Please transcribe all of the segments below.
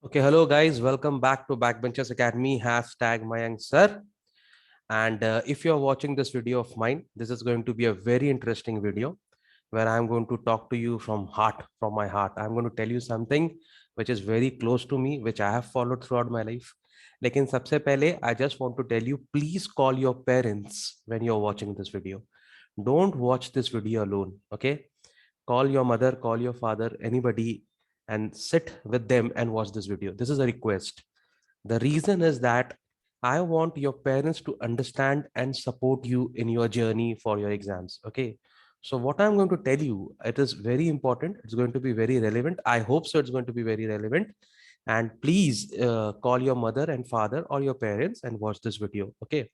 Okay, hello guys, welcome back to Backbenchers Academy, hashtag Mayank sir. And if you're watching this video of mine, this is going to be a very interesting video where I'm going to talk to you from my heart. I'm going to tell you something which is very close to me, which I have followed throughout my life. लेकिन सबसे पहले I just want to tell you, please call your parents when you're watching this video. Don't watch this video alone, okay? Call your mother, call your father, anybody, and sit with them and watch this video. This is a request. The reason is that I want your parents to understand and support you in your journey for your exams. Okay. So what I'm going to tell you, it is very important. It's going to be very relevant. I hope so. It's going to be very relevant. And please call your mother and father or your parents and watch this video. Okay.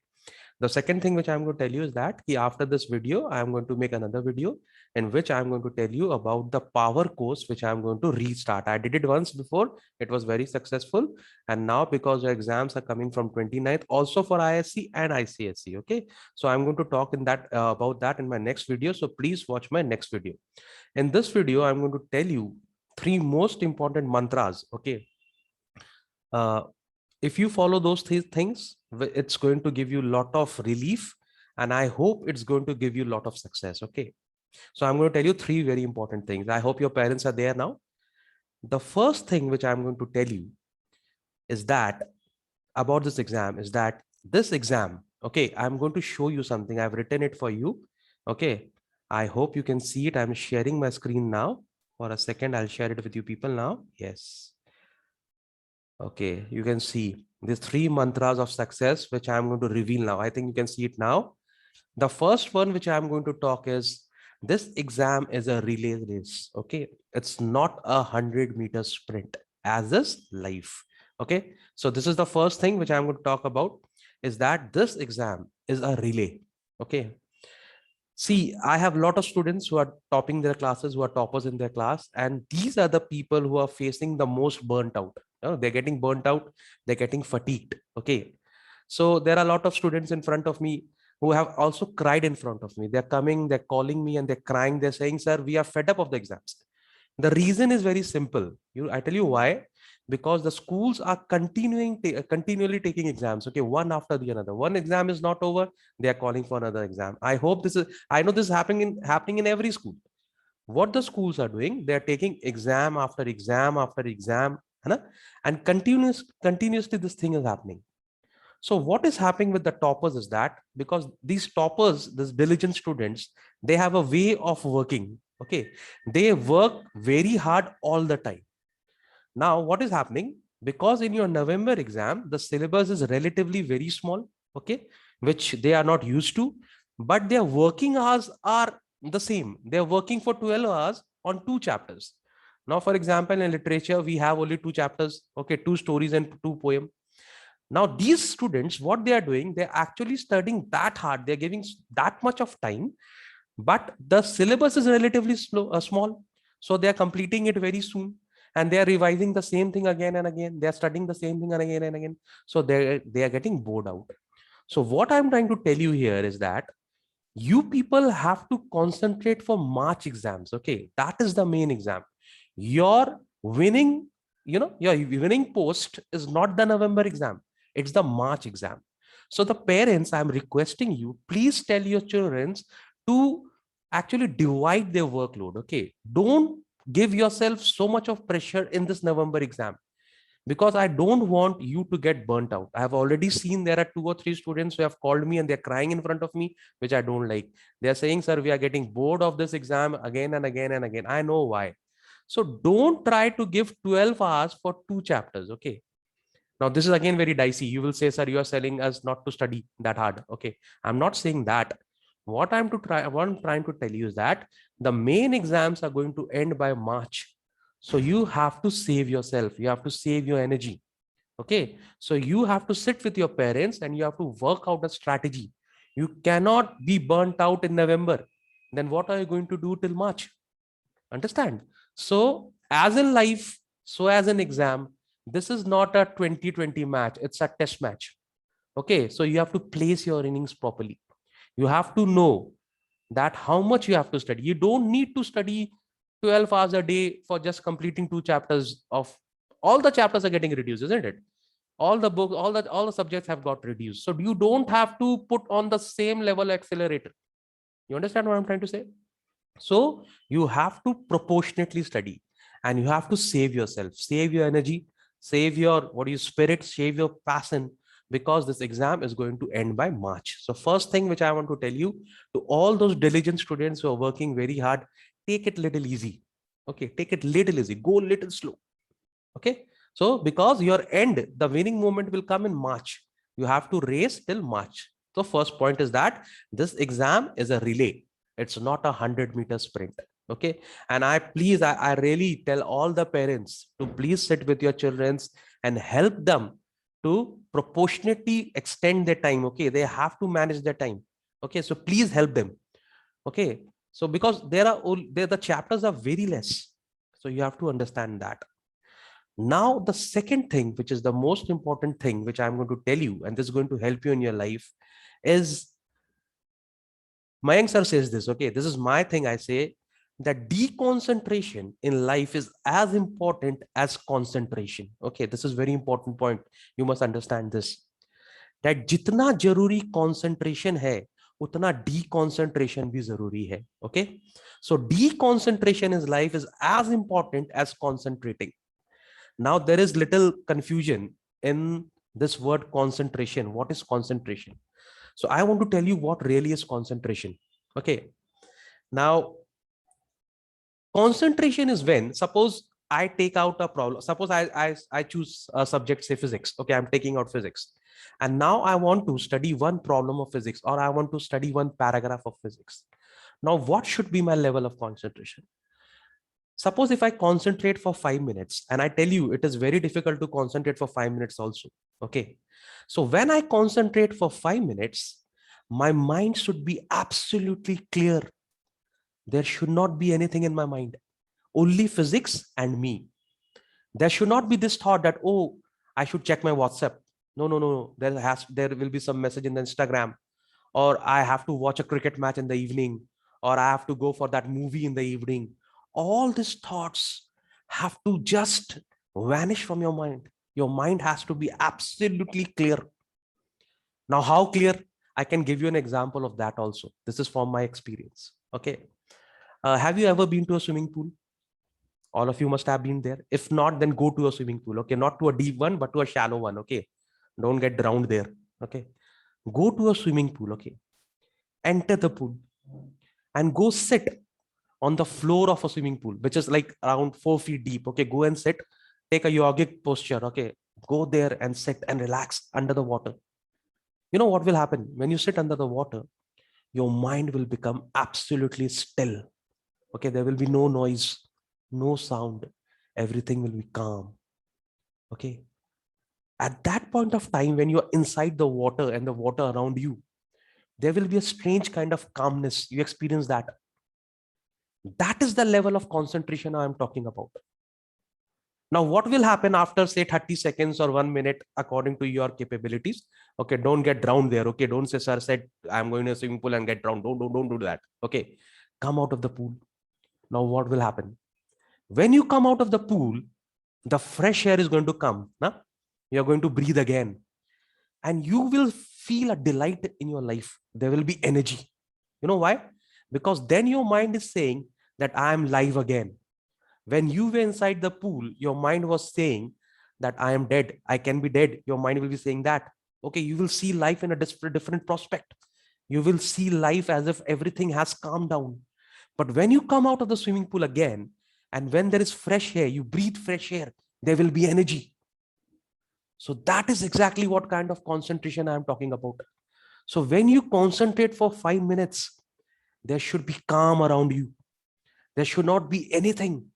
The second thing which I'm going to tell you is that after this video, I'm going to make another video in which I'm going to tell you about the power course, which I'm going to restart. I did it once before. It was very successful. And now because your exams are coming from 29th, also for ISC and ICSC. Okay. So I'm going to talk in that about that in my next video. So please watch my next video. In this video, I'm going to tell you three most important mantras. Okay. If you follow those things, it's going to give you a lot of relief, and I hope it's going to give you a lot of success. Okay. So I'm going to tell you three very important things. I hope your parents are there now. The first thing which I'm going to tell you is that about this exam is that this exam, okay, I'm going to show you something. I've written it for you. Okay. I hope you can see it. I'm sharing my screen now. For a second, I'll share it with you people now. Yes. Okay, you can see these three mantras of success, which I'm going to reveal now. I think you can see it now. The first one, which I'm going to talk is this exam is a relay race. Okay, it's not 100-meter sprint as is life. Okay, so this is the first thing which I'm going to talk about is that this exam is a relay. Okay, see, I have a lot of students who are topping their classes, who are toppers in their class, and these are the people who are facing the most burnt out. They're getting burnt out, they're getting fatigued. Okay. So there are a lot of students in front of me who have also cried in front of me. They're coming, they're calling me and they're crying. They're saying, sir, we are fed up of the exams. The reason is very simple. I tell you why. Because the schools are continually taking exams. Okay, one after the another. One exam is not over, they are calling for another exam. I hope this is. I know this is happening in every school. What the schools are doing, they are taking exam after exam after exam, and continuously this thing is happening. So what is happening with the toppers is that because these toppers, these diligent students, they have a way of working. Okay, they work very hard all the time. Now, what is happening? Because in your November exam, the syllabus is relatively very small, okay, which they are not used to, but their working hours are the same. They're working for 12 hours on two chapters. Now, for example, in literature, we have only two chapters, okay, two stories and two poems. Now, these students, what they are doing, they're actually studying that hard. They're giving that much of time, but the syllabus is relatively small. So they are completing it very soon and they are revising the same thing again and again. They are studying the same thing again and again. So they are getting bored out. So what I'm trying to tell you here is that you people have to concentrate for March exams. Okay, that is the main exam. Your winning, your winning post is not the November exam, it's the March exam. So the parents, I'm requesting you, please tell your children to actually divide their workload. Okay, don't give yourself so much of pressure in this November exam, because I don't want you to get burnt out. I have already seen there are 2 or 3 students who have called me and they're crying in front of me, which I don't like. They're saying, sir, we are getting bored of this exam again and again and again. I know why. So don't try to give 12 hours for 2 chapters. Okay. Now, this is again very dicey. You will say, sir, you are telling us not to study that hard. Okay. I'm not saying that. What I'm trying to tell you is that the main exams are going to end by March. So you have to save yourself. You have to save your energy. Okay. So you have to sit with your parents and you have to work out a strategy. You cannot be burnt out in November. Then what are you going to do till March? Understand? So as in life, so as an exam, this is not a 2020 match. It's a test match. Okay. So you have to place your innings properly. You have to know that how much you have to study. You don't need to study 12 hours a day for just completing 2 chapters of All the chapters are getting reduced, isn't it? All the books, all the subjects have got reduced. So you don't have to put on the same level accelerator. You understand what I'm trying to say? So you have to proportionately study, and you have to save yourself, save your energy, save your spirit, save your passion, because this exam is going to end by March. So first thing which I want to tell you, to all those diligent students who are working very hard, take it little easy. Okay, take it little easy, go little slow. Okay, so because your end, the winning moment will come in March. You have to race till March. So first point is that this exam is a relay. It's not a 100-meter sprint. Okay, and I really tell all the parents to please sit with your children and help them to proportionately extend their time. Okay, they have to manage their time. Okay, so please help them. Okay, so because the chapters are very less, so you have to understand that. Now, the second thing, which is the most important thing, which I'm going to tell you, and this is going to help you in your life, is Mayank sir says this. Okay, this is my thing. I say that deconcentration in life is as important as concentration. Okay, this is very important point. You must understand this. That jitna jaruri concentration hai, utna deconcentration bhi zaruri hai. Okay, so deconcentration in life is as important as concentrating. Now there is little confusion in this word concentration. What is concentration? So I want to tell you what really is concentration. Okay. Now, concentration is when, suppose I take out a problem. Suppose I choose a subject, say physics. Okay, I'm taking out physics. And now I want to study one problem of physics, or I want to study one paragraph of physics. Now, what should be my level of concentration? Suppose if I concentrate for 5 minutes, and I tell you it is very difficult to concentrate for 5 minutes also. Okay. So when I concentrate for 5 minutes, my mind should be absolutely clear. There should not be anything in my mind, only physics and me. There should not be this thought that, oh, I should check my WhatsApp. No, no, no. There will be some message in the Instagram, or I have to watch a cricket match in the evening, or I have to go for that movie in the evening. All these thoughts have to just vanish from your mind. Your mind has to be absolutely clear. Now, how clear? I can give you an example of that also. This is from my experience. Okay. Have you ever been to a swimming pool? All of you must have been there. If not, then go to a swimming pool. Okay. Not to a deep one, but to a shallow one. Okay. Don't get drowned there. Okay. Go to a swimming pool. Okay. Enter the pool and go sit on the floor of a swimming pool, which is like around 4 feet deep. Okay. Go and sit. Take a yogic posture. Okay. Go there and sit and relax under the water. You know what will happen when you sit under the water? Your mind will become absolutely still. Okay. There will be no noise, no sound. Everything will be calm. Okay. At that point of time, when you're inside the water and the water around you, there will be a strange kind of calmness. You experience that. That is the level of concentration I'm talking about. Now, what will happen after, say, 30 seconds or 1 minute, according to your capabilities? Okay, don't get drowned there. Okay, don't say, sir said, I'm going to a swimming pool and get drowned. Don't do that. Okay, come out of the pool. Now, what will happen? When you come out of the pool, the fresh air is going to come. Nah? You're going to breathe again. And you will feel a delight in your life. There will be energy. You know why? Because then your mind is saying that I am live again. When you were inside the pool, your mind was saying that I am dead. I can be dead. Your mind will be saying that. Okay, you will see life in a different prospect. You will see life as if everything has calmed down. But when you come out of the swimming pool again, and when there is fresh air, you breathe fresh air, there will be energy. So that is exactly what kind of concentration I'm talking about. So when you concentrate for 5 minutes, there should be calm around you. There should not be anything.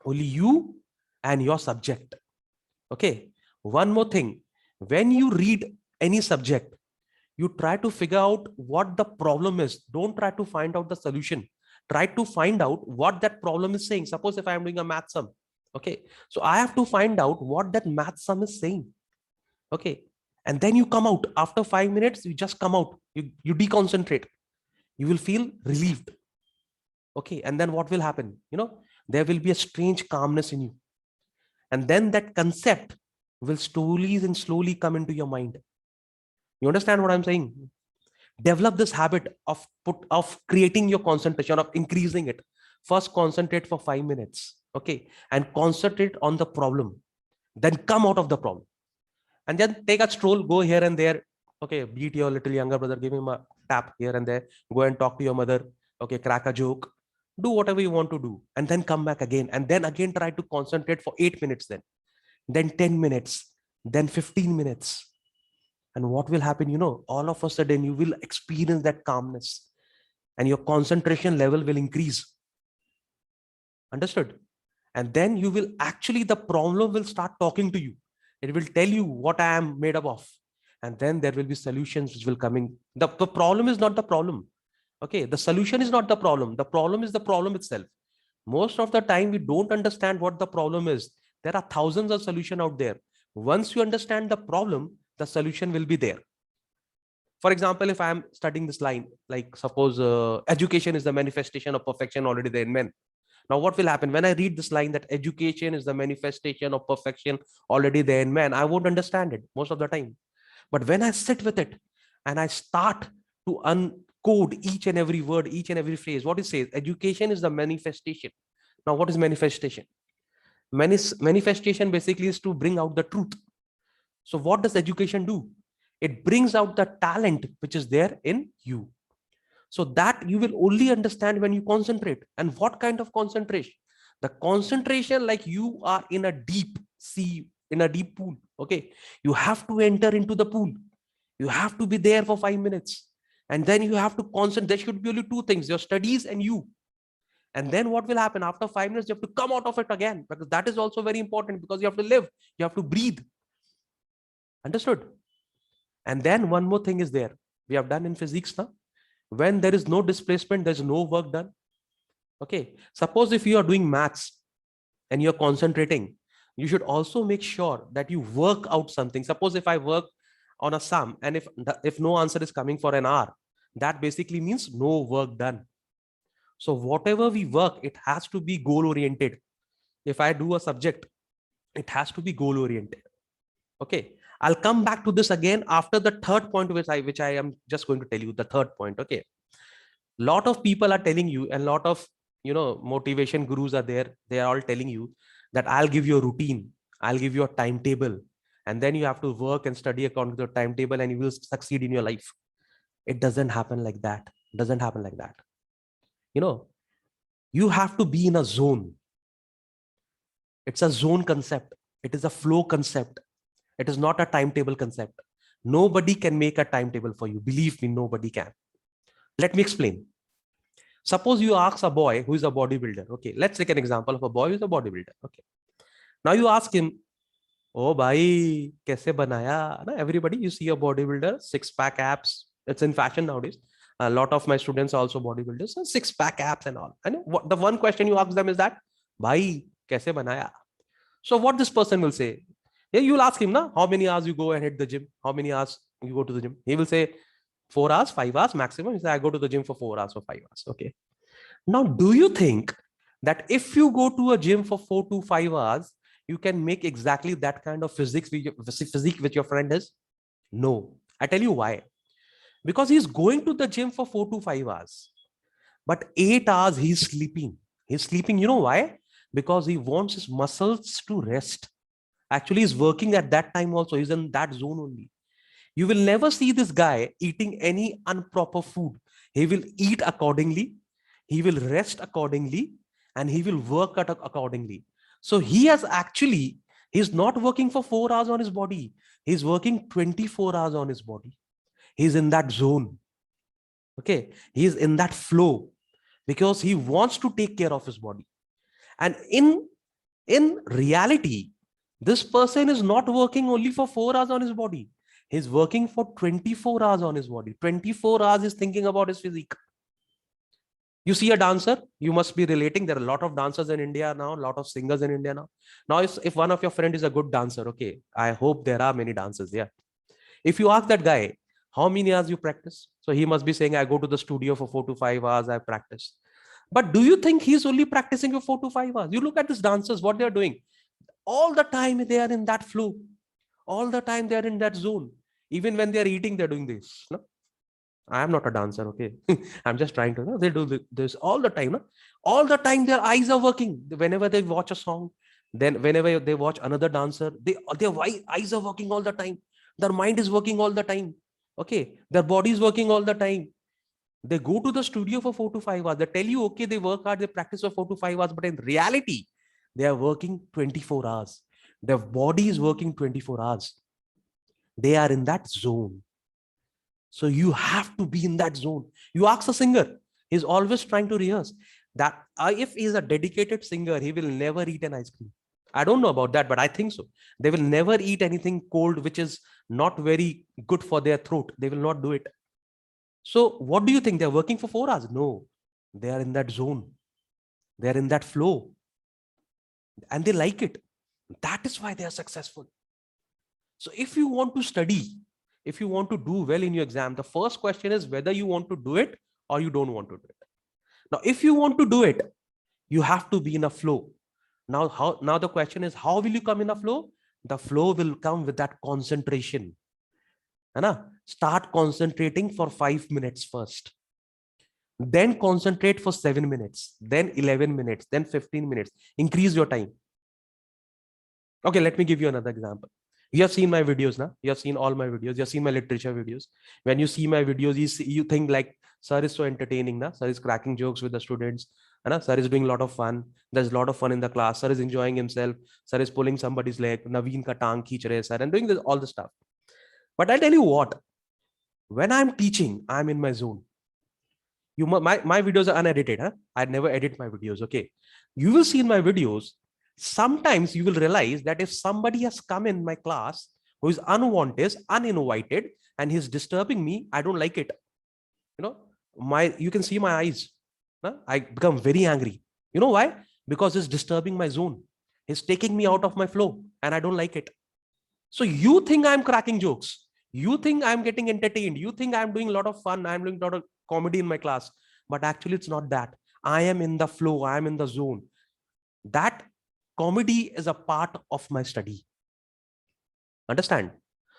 Only you and your subject. Okay. One more thing. When you read any subject, you try to figure out what the problem is. Don't try to find out the solution. Try to find out what that problem is saying. Suppose if I'm doing a math sum. Okay. So I have to find out what that math sum is saying. Okay. And then you come out after 5 minutes, you just come out, you deconcentrate. You will feel relieved. Okay. And then what will happen? There will be a strange calmness in you. And then that concept will slowly come into your mind. You understand what I'm saying? Develop this habit of creating your concentration, of increasing it. First, concentrate for 5 minutes, okay, and concentrate on the problem. Then come out of the problem, and then take a stroll, go here and there. Okay, beat your little younger brother, give him a tap here and there. Go and talk to your mother. Okay, crack a joke. Do whatever you want to do, and then come back again, and then again try to concentrate for 8 minutes. Then 10 minutes, then 15 minutes. And what will happen, all of a sudden you will experience that calmness and your concentration level will increase. Understood? And then you will actually, the problem will start talking to you. It will tell you what I am made up of. And then there will be solutions which will coming. The problem is not the problem. Okay. The solution is not the problem. The problem is the problem itself. Most of the time we don't understand what the problem is. There are thousands of solutions out there. Once you understand the problem, the solution will be there. For example, if I am studying this line, like suppose education is the manifestation of perfection already there in men. Now, what will happen when I read this line that education is the manifestation of perfection already there in man? I won't understand it most of the time. But when I sit with it and I start to uncode each and every word, each and every phrase, what it says, education is the manifestation. Now, what is manifestation? Manifestation basically is to bring out the truth. So what does education do? It brings out the talent which is there in you. So that you will only understand when you concentrate. And what kind of concentration? The concentration, like you are in a deep sea, in a deep pool. Okay. You have to enter into the pool. You have to be there for 5 minutes. And then you have to concentrate. There should be only two things, your studies and you. And then what will happen after 5 minutes? You have to come out of it again, because that is also very important, because you have to live, you have to breathe. Understood? And then one more thing is there. We have done in physics now. When there is no displacement, there's no work done. Okay. Suppose if you are doing maths and you're concentrating, you should also make sure that you work out something. Suppose if I work on a sum and if no answer is coming for an hour, that basically means no work done. So whatever we work, it has to be goal oriented. If I do a subject, it has to be goal oriented. Okay. I'll come back to this again after the third point, which I am just going to tell you the third point. Okay. Lot of people are telling you, and lot of, motivation gurus are there. They are all telling you that I'll give you a routine. I'll give you a timetable, and then you have to work and study according to the timetable and you will succeed in your life. It doesn't happen like that. It doesn't happen like that. You have to be in a zone. It's a zone concept. It is a flow concept. It is not a timetable concept. Nobody can make a timetable for you. Believe me, nobody can. Let me explain. Suppose you ask a boy who is a bodybuilder. Okay, let's take an example of a boy who is a bodybuilder. Okay. Now you ask him, oh, bhai, kaise banaya? Everybody, you see a bodybuilder, six-pack abs. It's in fashion nowadays. A lot of my students are also bodybuilders, so six-pack abs and all. And the one question you ask them is that, bhai, kaise banaya? So what this person will say? Yeah, you'll ask him, how many hours you go and hit the gym? How many hours you go to the gym? He will say 4 hours, 5 hours maximum. He says, I go to the gym for 4 hours or 5 hours. Okay. Now, do you think that if you go to a gym for 4 to 5 hours, you can make exactly that kind of physique with your friend is? No. I tell you why. Because he's going to the gym for 4 to 5 hours. But 8 hours he's sleeping. He's sleeping. You know why? Because he wants his muscles to rest. Actually, he's working at that time also. He's in that zone only. You will never see this guy eating any improper food. He will eat accordingly. He will rest accordingly. And he will work accordingly. So he's not working for 4 hours on his body. He's working 24 hours on his body. He's in that zone. Okay. He's in that flow because he wants to take care of his body. And in reality, this person is not working only for 4 hours on his body. He's working for 24 hours on his body. 24 hours is thinking about his physique. You see a dancer, you must be relating. There are a lot of dancers in India now, a lot of singers in India now. Now, if one of your friend is a good dancer, okay, I hope there are many dancers. Yeah. If you ask that guy, how many hours you practice? So he must be saying, I go to the studio for 4 to 5 hours, I practice. But do you think he's only practicing for 4 to 5 hours? You look at these dancers, what they're doing. All the time they are in that flow. All the time they are in that zone. Even when they are eating, they're doing this. No? I am not a dancer, okay? I'm just trying to, they do this all the time. No? All the time their eyes are working. Whenever they watch a song, then whenever they watch another dancer, their eyes are working all the time. Their mind is working all the time. Okay, their body is working all the time. They go to the studio for 4 to 5 hours. They tell you, okay, they work hard, they practice for 4 to 5 hours, but in reality, they are working 24 hours. Their body is working 24 hours. They are in that zone. So you have to be in that zone. You ask a singer, he's always trying to rehearse. That if he's a dedicated singer, he will never eat an ice cream. I don't know about that, but I think so. They will never eat anything cold, which is not very good for their throat. They will not do it. So what do you think? They're working for 4 hours? No, they are in that zone. They're in that flow. And they like it. That is why they are successful. So if you want to study, if you want to do well in your exam, the first question is whether you want to do it or you don't want to do it. Now, if you want to do it, you have to be in a flow. Now the question is, how will you come in a flow? The flow will come with that concentration. Start concentrating for 5 minutes first. Then concentrate for 7 minutes, then 11 minutes, then 15 minutes. Increase your time. Okay, let me give you another example. You have seen my videos now. You have seen all my videos. You have seen my literature videos. When you see my videos, you think like, sir is so entertaining. Na? Sir is cracking jokes with the students. Sir is doing a lot of fun. There's a lot of fun in the class. Sir is enjoying himself. Sir is pulling somebody's leg. Naveen ka tang khich rahe sir, and doing this, all the stuff. But I'll tell you what, when I'm teaching, I'm in my zone. My videos are unedited. I never edit my videos. Okay. You will see in my videos, sometimes you will realize that if somebody has come in my class who is unwanted, uninvited, and he's disturbing me, I don't like it. You can see my eyes. I become very angry. You know why? Because he's disturbing my zone. He's taking me out of my flow and I don't like it. So you think I'm cracking jokes. You think I'm getting entertained. You think I'm doing a lot of fun. I'm doing a lot of comedy in my class. But actually it's not that. I am in the flow. I am in the zone. That comedy is a part of my study. Understand?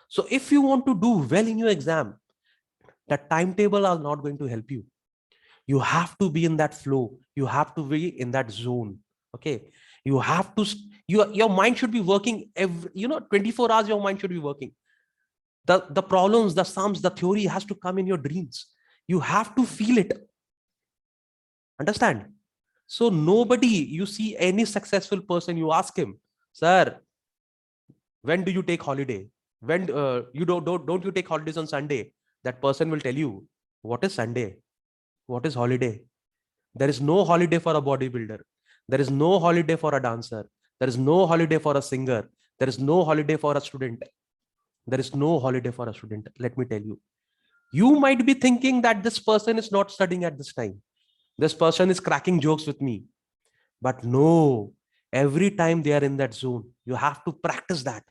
So if you want to do well in your exam, the timetable are not going to help you. You have to be in that flow. You have to be in that zone. Okay. You have to, your mind should be working 24 hours, your mind should be working. The problems, the sums, the theory has to come in your dreams. You have to feel it. Understand? So nobody, you see any successful person, you ask him, sir, when do you take holiday? When you don't you take holidays on Sunday? That person will tell you, what is Sunday? What is holiday? There is no holiday for a bodybuilder. There is no holiday for a dancer. There is no holiday for a singer. There is no holiday for a student. There is no holiday for a student. Let me tell you. You might be thinking that this person is not studying at this time. This person is cracking jokes with me. But no, every time they are in that zone, you have to practice that.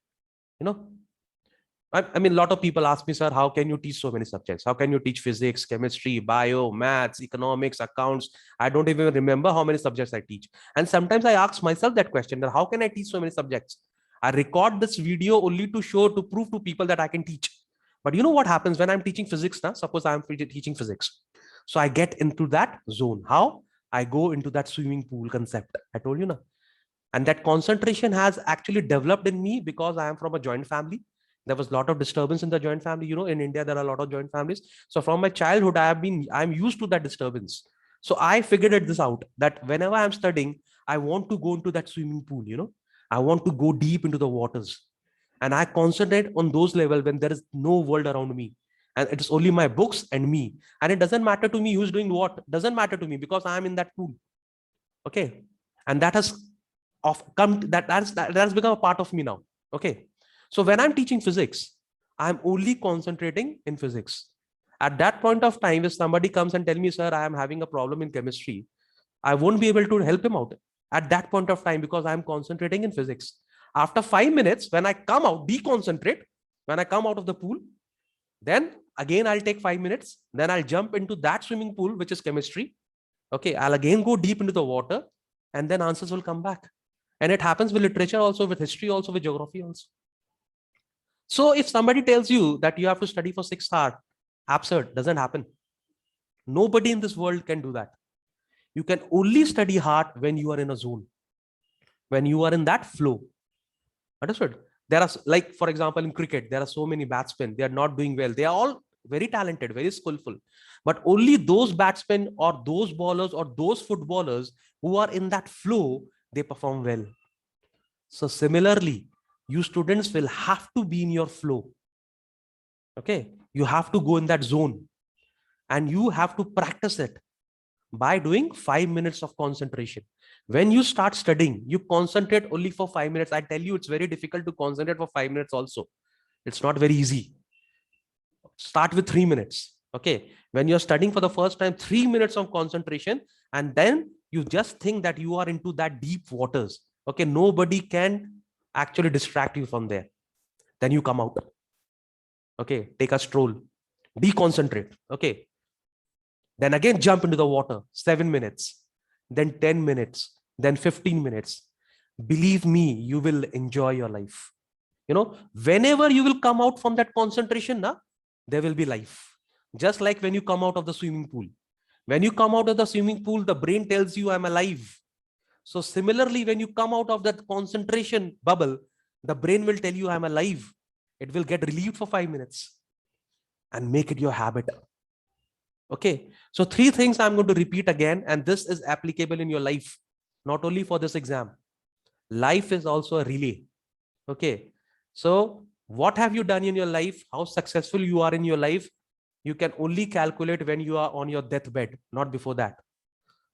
I mean, a lot of people ask me, sir, how can you teach so many subjects? How can you teach physics, chemistry, bio, maths, economics, accounts? I don't even remember how many subjects I teach. And sometimes I ask myself that question, that how can I teach so many subjects? I record this video only to prove to people that I can teach. But you know what happens when I'm teaching physics now? Suppose I'm teaching physics. So I get into that zone. How? I go into that swimming pool concept. I told you now. And that concentration has actually developed in me because I am from a joint family. There was a lot of disturbance in the joint family. In India, there are a lot of joint families. So from my childhood, I'm used to that disturbance. So I figured this out, that whenever I'm studying, I want to go into that swimming pool, I want to go deep into the waters. And I concentrate on those levels when there is no world around me. And it is only my books and me. And it doesn't matter to me who's doing what. Doesn't matter to me because I'm in that pool. Okay. And that has become a part of me now. Okay. So when I'm teaching physics, I'm only concentrating in physics. At that point of time, if somebody comes and tell me, sir, I am having a problem in chemistry, I won't be able to help him out at that point of time because I'm concentrating in physics. After 5 minutes, when I come out, deconcentrate, when I come out of the pool, then again, I'll take 5 minutes. Then I'll jump into that swimming pool, which is chemistry. Okay. I'll again go deep into the water and then answers will come back. And it happens with literature also, with history also, with geography also. So if somebody tells you that you have to study for 6 hours, absurd, doesn't happen. Nobody in this world can do that. You can only study hard when you are in a zone, when you are in that flow. Understood? There are, like, for example, in cricket, there are so many batsmen. They are not doing well. They are all very talented, very skillful. But only those batsmen or those bowlers or those footballers who are in that flow, they perform well. So similarly, you students will have to be in your flow. Okay. You have to go in that zone and you have to practice it by doing 5 minutes of concentration. When you start studying, you concentrate only for 5 minutes. I tell you, it's very difficult to concentrate for 5 minutes also. It's not very easy. Start with 3 minutes. Okay. When you're studying for the first time, 3 minutes of concentration, and then you just think that you are into that deep waters. Okay. Nobody can actually distract you from there. Then you come out. Okay. Take a stroll. Deconcentrate. Okay. Then again, jump into the water, 7 minutes, then 10 minutes, then 15 minutes. Believe me, you will enjoy your life. You know, whenever you will come out from that concentration, there will be life. Just like when you come out of the swimming pool. When you come out of the swimming pool, the brain tells you I'm alive. So similarly, when you come out of that concentration bubble, the brain will tell you I'm alive. It will get relieved for 5 minutes and make it your habit. Okay, so 3 things I'm going to repeat again, and this is applicable in your life, not only for this exam. Life is also a relay. Okay, so what have you done in your life? How successful you are in your life? You can only calculate when you are on your deathbed, not before that.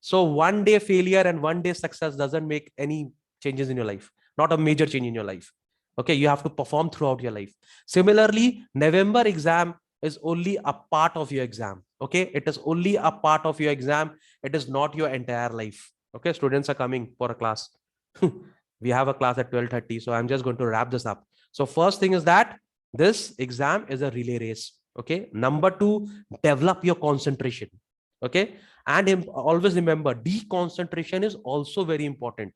So one day failure and one day success doesn't make any changes in your life, not a major change in your life. Okay, you have to perform throughout your life. Similarly, November exam is only a part of your exam. Okay, it is only a part of your exam. It is not your entire life. Okay, students are coming for a class. We have a class at 12:30, so I'm just going to wrap this up. So first thing is that this exam is a relay race. Okay, number 2, develop your concentration. Okay, and always remember, deconcentration is also very important.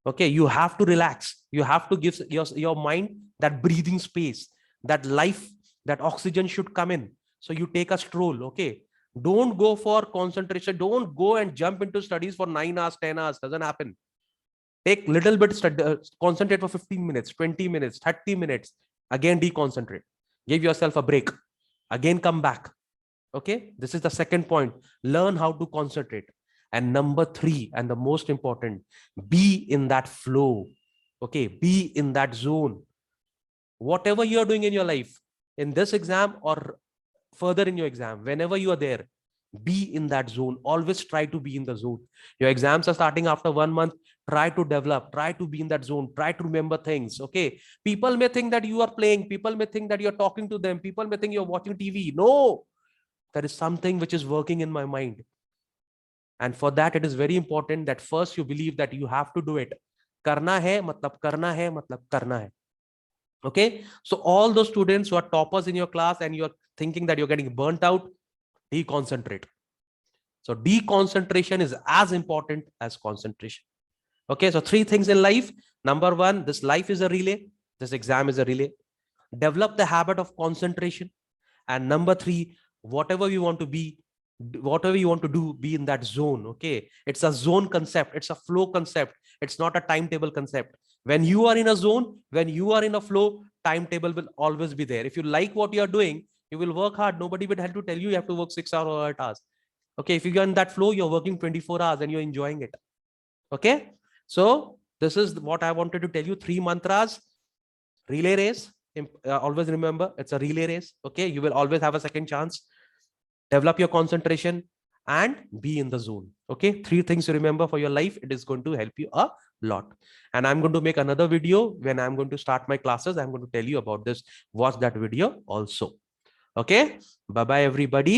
Okay, you have to relax. You have to give your mind that breathing space, that life, that oxygen should come in. So you take a stroll. Okay, don't go for concentration. Don't go and jump into studies for 9 hours, 10 hours. Doesn't happen. Take little bit, concentrate for 15 minutes, 20 minutes, 30 minutes. Again, deconcentrate. Give yourself a break. Again, come back. Okay, this is the second point. Learn how to concentrate. And number 3, and the most important, be in that flow. Okay, be in that zone. Whatever you're doing in your life, in this exam or further in your exam, whenever you are there, be in that zone. Always try to be in the zone. Your exams are starting after 1 month. Try to develop, try to be in that zone, try to remember things. Okay, people may think that you are playing, people may think that you're talking to them, people may think you're watching TV. No, there is something which is working in my mind. And for that, it is very important that first you believe that you have to do it. Karna hai, matlab karna hai, matlab karna hai. Okay, so all those students who are toppers in your class and you're thinking that you're getting burnt out, deconcentrate. So deconcentration is as important as concentration. Okay, so 3 things in life. Number 1, this life is a relay. This exam is a relay. Develop the habit of concentration. And number 3, whatever you want to be, whatever you want to do, be in that zone. Okay, it's a zone concept. It's a flow concept. It's not a timetable concept. When you are in a zone, when you are in a flow, timetable will always be there. If you like what you are doing, you will work hard. Nobody will have to tell you have to work 6 hours or 8 hours. Okay, if you're in that flow, you're working 24 hours and you're enjoying it. Okay, so this is what I wanted to tell you. 3 mantras. Relay race. Always remember, it's a relay race. Okay, you will always have a second chance. Develop your concentration and be in the zone. Okay, 3 things to remember for your life. It is going to help you a lot. And I'm going to make another video when I'm going to start my classes. I'm going to tell you about this. Watch that video also. Okay, bye bye everybody.